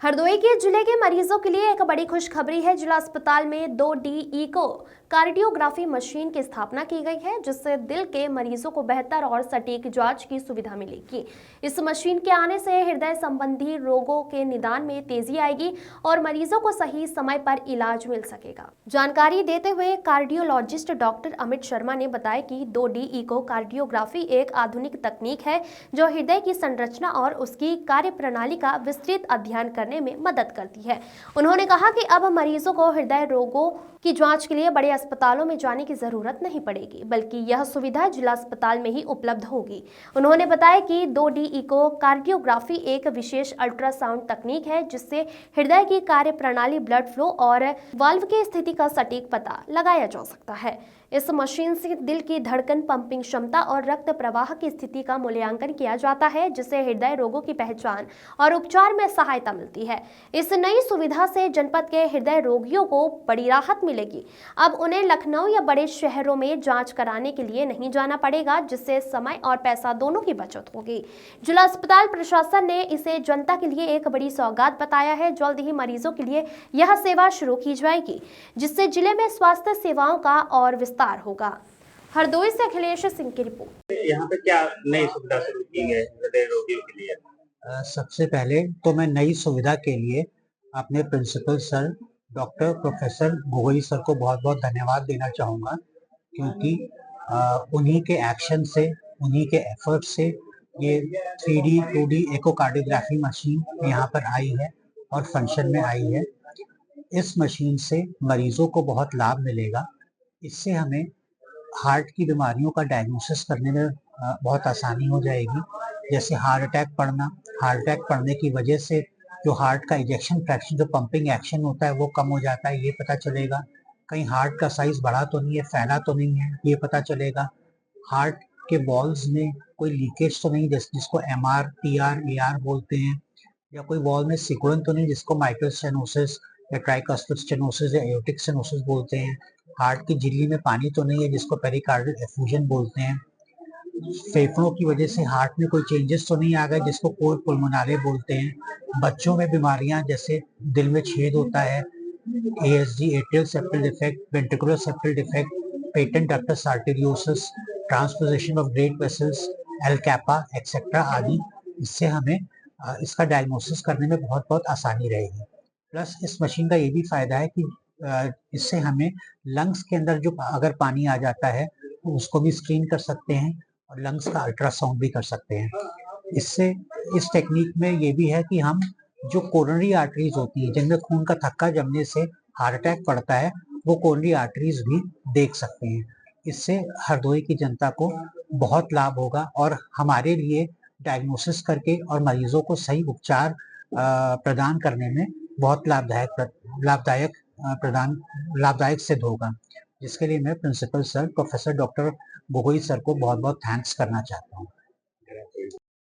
हरदोई के जिले के मरीजों के लिए एक बड़ी खुशखबरी है। जिला अस्पताल में 2D इको कार्डियोग्राफी मशीन की स्थापना की गई है, जिससे दिल के मरीजों को बेहतर और सटीक जांच की सुविधा मिलेगी। इस मशीन के आने से हृदय संबंधी रोगों के निदान में तेजी आएगी और मरीजों को सही समय पर इलाज मिल सकेगा। जानकारी देते हुए कार्डियोलॉजिस्ट डॉक्टर अमित शर्मा ने बताया कि 2D इको कार्डियोग्राफी एक आधुनिक तकनीक है जो हृदय की संरचना और उसकी कार्यप्रणाली का विस्तृत अध्ययन करने में मदद करती है। उन्होंने कहा कि अब मरीजों को हृदय रोगों की जांच के लिए बड़े अस्पतालों में जाने की जरूरत नहीं पड़ेगी, बल्कि यह सुविधा जिला अस्पताल में ही उपलब्ध होगी। उन्होंने बताया कि 2D इको कार्डियोग्राफी एक विशेष अल्ट्रासाउंड तकनीक है, जिससे हृदय की कार्यप्रणाली, ब्लड फ्लो और वाल्व की स्थिति का सटीक पता लगाया जा सकता है। इस मशीन से दिल की धड़कन, पंपिंग क्षमता और रक्त प्रवाह की स्थिति का मूल्यांकन किया जाता है, जिससे हृदय रोगों की पहचान और उपचार में सहायता मिलती है। इस नई सुविधा से जनपद के हृदय रोगियों को बड़ी राहत मिलेगी। अब उन्हें लखनऊ या बड़े शहरों में जांच कराने के लिए नहीं जाना पड़ेगा, जिससे समय और पैसा दोनों की बचत होगी। जिला अस्पताल प्रशासन ने इसे जनता के लिए एक बड़ी सौगात बताया है। जल्द ही मरीजों के लिए यह सेवा शुरू की जाएगी, जिससे जिले में स्वास्थ्य सेवाओं का और विस्तार होगा। हरदोई से अखिलेश सिंह की रिपोर्ट। यहाँ पे क्या नई सुविधा शुरू की है हृदय रोगियों के लिए? सबसे पहले तो मैं नई सुविधा के लिए अपने principal sir doctor professor Gogoi sir को बहुत बहुत धन्यवाद देना चाहूँगा, क्योंकि उन्हीं के एक्शन से, उन्हीं के एफर्ट से ये 3D 2D एकोकार्डियोग्राफी मशीन यहाँ पर आई है और फंक्शन में आई है। इस मशीन से मरीजों को बहुत लाभ मिलेगा। इससे हमें हार्ट की बीमारियों का डायग्नोसिस करने में बहुत आसानी हो जाएगी। जैसे हार्ट अटैक पड़ने की वजह से जो हार्ट का इजेक्शन फ्रैक्शन, जो पंपिंग एक्शन होता है, वो कम हो जाता है, ये पता चलेगा। कहीं हार्ट का साइज बढ़ा तो नहीं है, फैला तो नहीं है, ये पता चलेगा। हार्ट के वॉल्स में कोई लीकेज तो नहीं, जिसको MR TR AR बोलते हैं, या कोई वॉल में सिकुड़न तो नहीं, जिसको माइट्रल स्टेनोसिस या ट्राइकास्पिड स्टेनोसिस या एओर्टिक स्टेनोसिस बोलते हैं। हार्ट की झिल्ली में पानी तो नहीं है, जिसको पेरिकार्डियल एफ्यूजन बोलते हैं। फेफड़ों की वजह से हार्ट में कोई चेंजेस तो नहीं आ गए, जिसको कोर पुल्मोनारे बोलते हैं। बच्चों में बीमारियां, जैसे दिल में छेद होता है, ASD atrial septal defect, ventricular septal defect, patent ductus arteriosus, transposition of great vessels, L kappa etcetera आदि, इससे हमें इसका डायग्नोसिस करने में बहुत बहुत आसानी रहेगी। प्लस इस मशीन का ये भी फायदा है कि इससे हमें लंग्स के अंदर जो अगर पानी आ जाता है तो उसको भी स्क्रीन कर सकते हैं और लंग्स का अल्ट्रासाउंड भी कर सकते हैं। इससे इस टेक्निक में ये भी है कि हम जो कोरोनरी आर्टरीज होती है, जिनमें खून का थक्का जमने से हार्ट अटैक पड़ता है, वो कोरोनरी आर्टरीज भी देख सकते हैं। इससे हरदोई की जनता को बहुत लाभ होगा और हमारे लिए डायग्नोसिस करके और मरीजों को सही उपचार प्रदान करने में बहुत लाभदायक सिद्ध होगा, जिसके लिए मैं principal sir professor doctor Gogoi sir को बहुत बहुत थैंक्स करना चाहता हूँ।